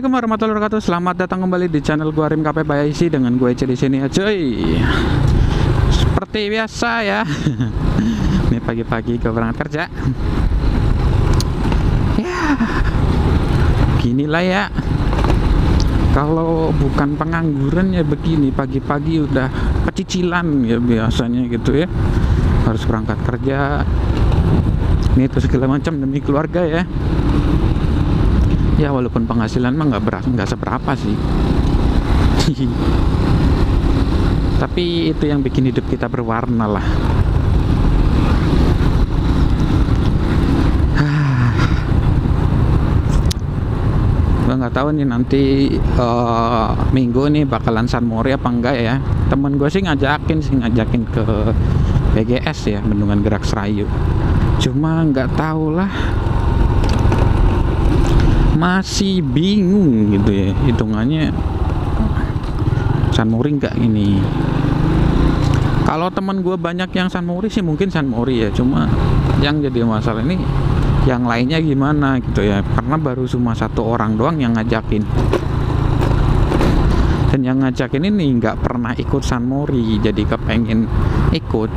Assalamualaikum warahmatullahi wabarakatuh. Selamat datang kembali di channel gua Rim KP by IC dengan gue Ece di sini ya, cuy. Seperti biasa ya. Ini pagi-pagi gue berangkat kerja. Ya. Ginilah ya. Kalau bukan pengangguran ya begini, pagi-pagi udah pecicilan ya biasanya gitu ya. Harus berangkat kerja. Ini itu segala macam demi keluarga ya. Ya walaupun penghasilan mah nggak seberapa sih. Tapi itu yang bikin hidup kita berwarna lah. Gue nggak tahu nih nanti minggu nih bakalan San Mori apa enggak ya. Temen gue sih ngajakin ke BGS ya, Bendungan Gerak Serayu. Cuma nggak tahu lah. Masih bingung gitu ya, hitungannya San Mori nggak ini. Kalau teman gue banyak yang San Mori sih mungkin San Mori ya, cuma yang jadi masalah ini yang lainnya gimana gitu ya, karena baru cuma satu orang doang yang ngajakin, dan yang ngajakin ini nggak pernah ikut San Mori, jadi kepengen ikut.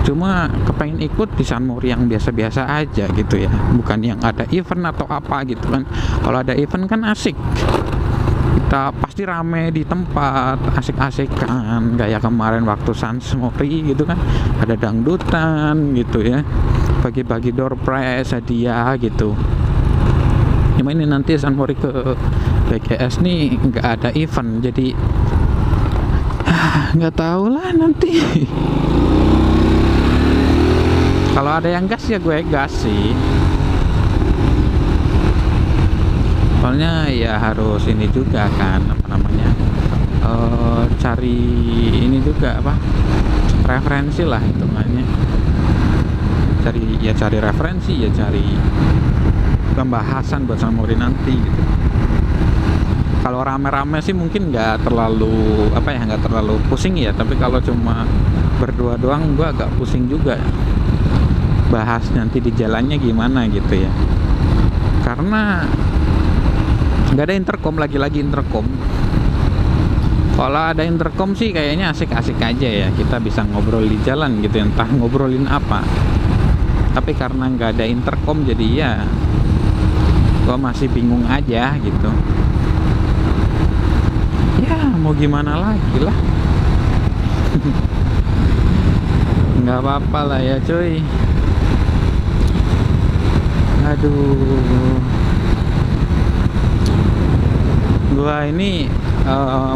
Cuma kepengen ikut di San Mori yang biasa-biasa aja gitu ya, bukan yang ada event atau apa gitu kan. Kalau ada event kan asik, kita pasti rame di tempat, asik-asikan kayak kemarin waktu San Mori gitu kan, ada dangdutan gitu ya, bagi-bagi door prize, hadiah gitu. Cuma ini nanti San Mori ke BGS nih nggak ada event, jadi nggak tahu lah nanti. Kalau ada yang gas ya gue gas sih. Soalnya ya harus ini juga kan, apa namanya, cari ini juga apa, referensi lah hitungannya. Cari referensi, ya cari pembahasan buat San Mori nanti gitu. Kalau rame-rame sih mungkin nggak terlalu nggak terlalu pusing ya. Tapi kalau cuma berdua doang gue agak pusing juga. Bahas nanti di jalannya gimana gitu ya, karena nggak ada intercom, lagi-lagi intercom. Kalau ada intercom sih kayaknya asik-asik aja ya, kita bisa ngobrol di jalan gitu, entah ngobrolin apa. Tapi karena nggak ada intercom jadi ya gua masih bingung aja gitu. Ya mau gimana lagi lah. Nggak apa-apa lah ya cuy. Aduh, gua ini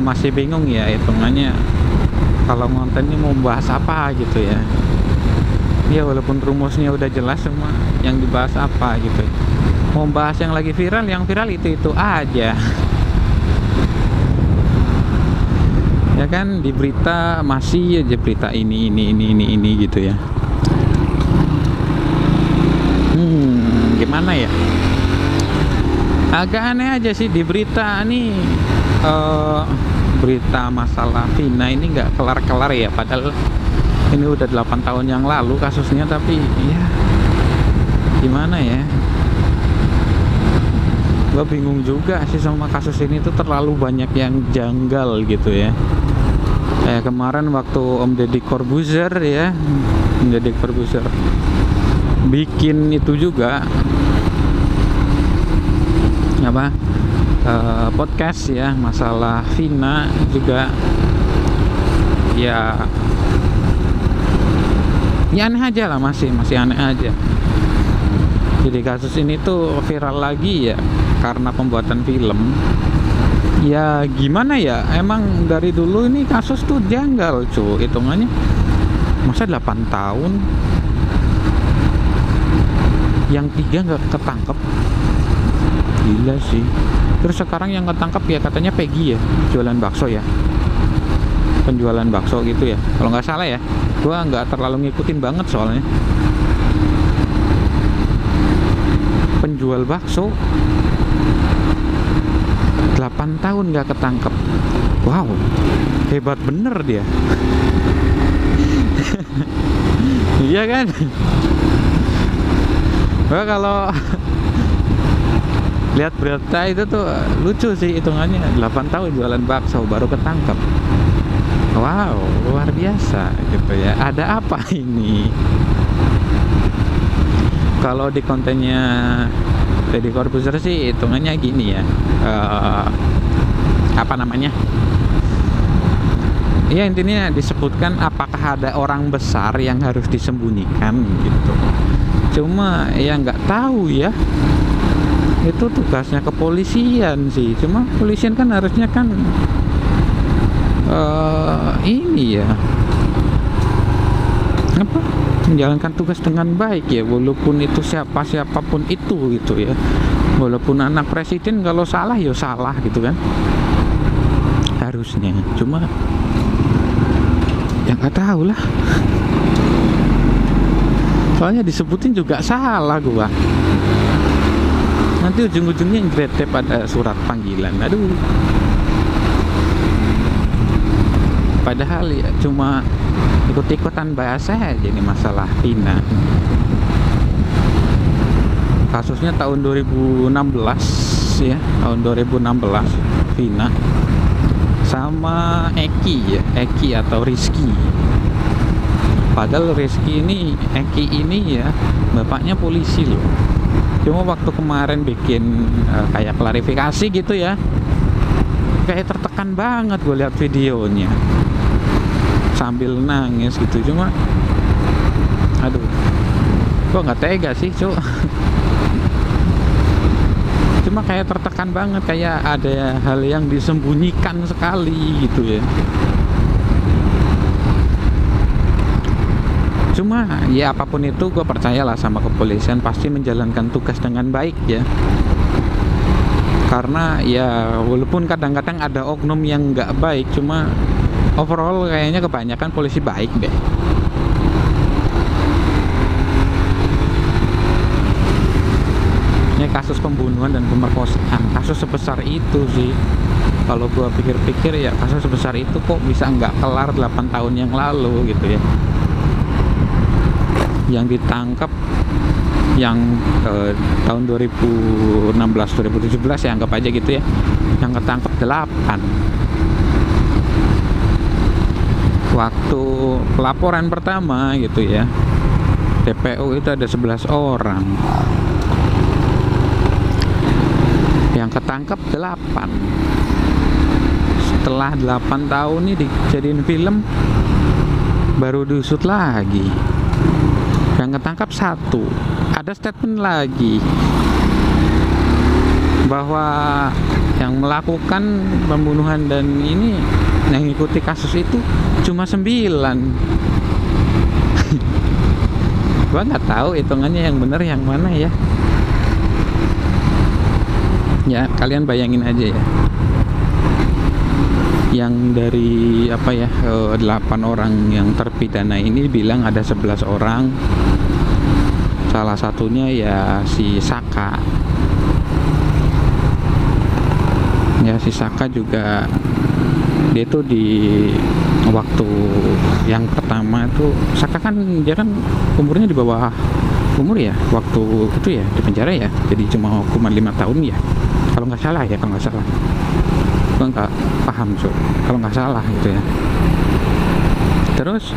masih bingung ya hitungannya kalau konten ini mau bahas apa gitu ya. Ya walaupun rumusnya udah jelas, semua yang dibahas apa gitu. Mau bahas yang lagi viral, yang viral itu aja. Ya kan, di berita masih aja berita ini gitu ya. Gimana ya, agak aneh aja sih di berita nih. Berita masalah Vina ini nggak kelar-kelar ya, padahal ini udah 8 tahun yang lalu kasusnya. Tapi ya gimana ya, gue bingung juga sih sama kasus ini tuh, terlalu banyak yang janggal gitu ya. Kayak kemarin waktu Om Deddy Corbuzier ya, Om Deddy Corbuzier bikin itu juga podcast ya, masalah Vina juga ya aneh aja lah, masih aneh aja. Jadi kasus ini tuh viral lagi ya karena pembuatan film. Ya gimana ya, emang dari dulu ini kasus tuh janggal cuy, hitungannya masa 8 tahun yang 3 nggak ketangkep, gila sih. Terus sekarang yang ketangkep ya katanya Peggy ya, jualan bakso ya, penjualan bakso gitu ya kalau nggak salah ya. Gua nggak terlalu ngikutin banget soalnya. Penjual bakso 8 tahun nggak ketangkep, wow, hebat bener dia. Iya kan. Kalau lihat berita itu tuh lucu sih hitungannya, 8 tahun jualan bakso baru ketangkep. Wow, luar biasa gitu ya. Ada apa ini? Kalau di kontennya Deddy Corbuzier sih hitungannya gini ya. Apa namanya? Ya intinya disebutkan apakah ada orang besar yang harus disembunyikan gitu. Cuma ya nggak tahu ya. Itu tugasnya kepolisian sih. Cuma kepolisian kan harusnya kan ini ya apa, menjalankan tugas dengan baik ya, walaupun itu siapapun itu gitu ya. Walaupun anak presiden, kalau salah ya salah gitu kan, harusnya. Cuma ya nggak tahu lah, soalnya disebutin juga salah gua. Nanti ujung-ujungnya ngedetep pada surat panggilan. Aduh, padahal ya cuma ikut-ikutan bahasa aja ini masalah Vina. Kasusnya tahun 2016 ya, tahun 2016 Vina sama Eki ya, Eki atau Rizky. Padahal Rizky ini, Eki ini ya bapaknya polisi loh. Cuma waktu kemarin bikin kayak klarifikasi gitu ya, kayak tertekan banget gue lihat videonya, sambil nangis gitu. Cuma aduh, gue nggak tega sih cu. Cuma kayak tertekan banget, kayak ada hal yang disembunyikan sekali gitu ya. Cuma ya apapun itu, gue percayalah sama kepolisian pasti menjalankan tugas dengan baik ya. Karena ya walaupun kadang-kadang ada oknum yang nggak baik, cuma overall kayaknya kebanyakan polisi baik deh. Ini kasus pembunuhan dan pemerkosaan, kasus sebesar itu sih, kalau gua pikir-pikir ya kasus sebesar itu kok bisa nggak kelar 8 tahun yang lalu gitu ya. Yang ditangkap yang tahun 2016-2017 ya, anggap aja gitu ya, yang ketangkep 8. Waktu pelaporan pertama gitu ya, DPO itu ada 11 orang, yang ketangkep 8. Setelah 8 tahun nih dijadiin film, baru diusut lagi, yang ketangkap 1. Ada statement lagi bahwa yang melakukan pembunuhan dan ini yang ikuti kasus itu cuma 9. Gua nggak tahu hitungannya yang benar yang mana ya. Ya kalian bayangin aja ya, yang dari apa ya 8 orang yang terpidana ini bilang ada 11 orang. Salah satunya ya si Saka. Ya si Saka juga, dia tuh di waktu yang pertama tuh, Saka kan dia kan umurnya di bawah umur ya waktu itu ya, di penjara ya, jadi cuma hukuman 5 tahun ya kalau nggak salah ya, kalau nggak salah. Gue nggak paham so, kalau nggak salah gitu ya. Terus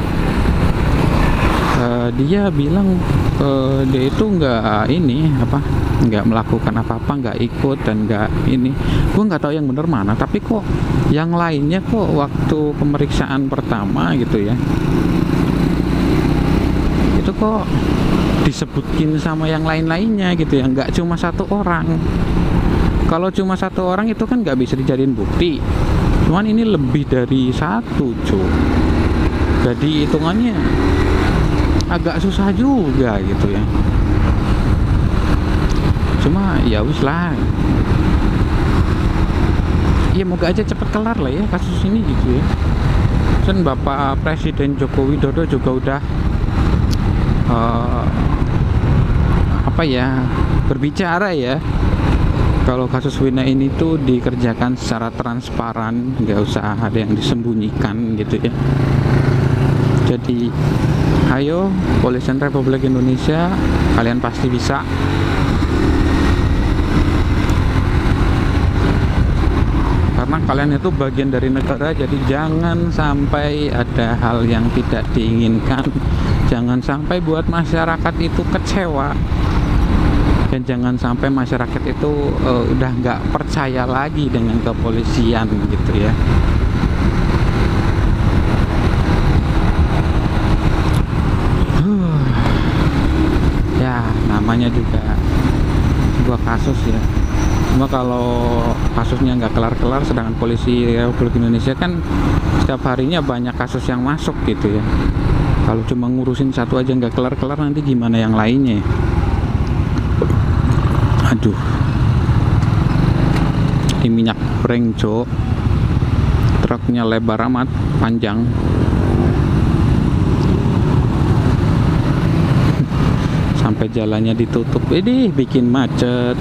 dia bilang dia itu nggak ini apa, nggak melakukan apa-apa, nggak ikut dan nggak ini. Gue nggak tahu yang bener mana, tapi kok yang lainnya kok waktu pemeriksaan pertama gitu ya, itu kok disebutkin sama yang lain-lainnya gitu ya, nggak cuma 1 orang. Kalau cuma 1 orang itu kan nggak bisa dijadiin bukti, cuman ini lebih dari 1 cuy. Jadi hitungannya agak susah juga gitu ya. Cuma ya wis lah, ya moga aja cepet kelar lah ya kasus ini gitu ya. Dan Bapak Presiden Joko Widodo juga udah apa ya, berbicara ya, kalau kasus Vina ini tuh dikerjakan secara transparan, nggak usah ada yang disembunyikan gitu ya. Jadi ayo Kepolisian Republik Indonesia, kalian pasti bisa. karena kalian itu bagian dari negara, jadi jangan sampai ada hal yang tidak diinginkan, jangan sampai buat masyarakat itu kecewa, dan jangan sampai masyarakat itu udah nggak percaya lagi dengan kepolisian gitu ya. Ya namanya juga sebuah kasus ya. Cuma kalau kasusnya nggak kelar-kelar, sedangkan polisi Republik Indonesia kan setiap harinya banyak kasus yang masuk gitu ya. Kalau cuma ngurusin satu aja nggak kelar-kelar, nanti gimana yang lainnya? Aduh, ini minyak goreng cok, truknya lebar amat, panjang. Sampai jalannya ditutup, ini bikin macet.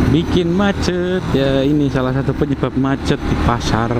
Bikin macet ya, ini salah satu penyebab macet di pasar.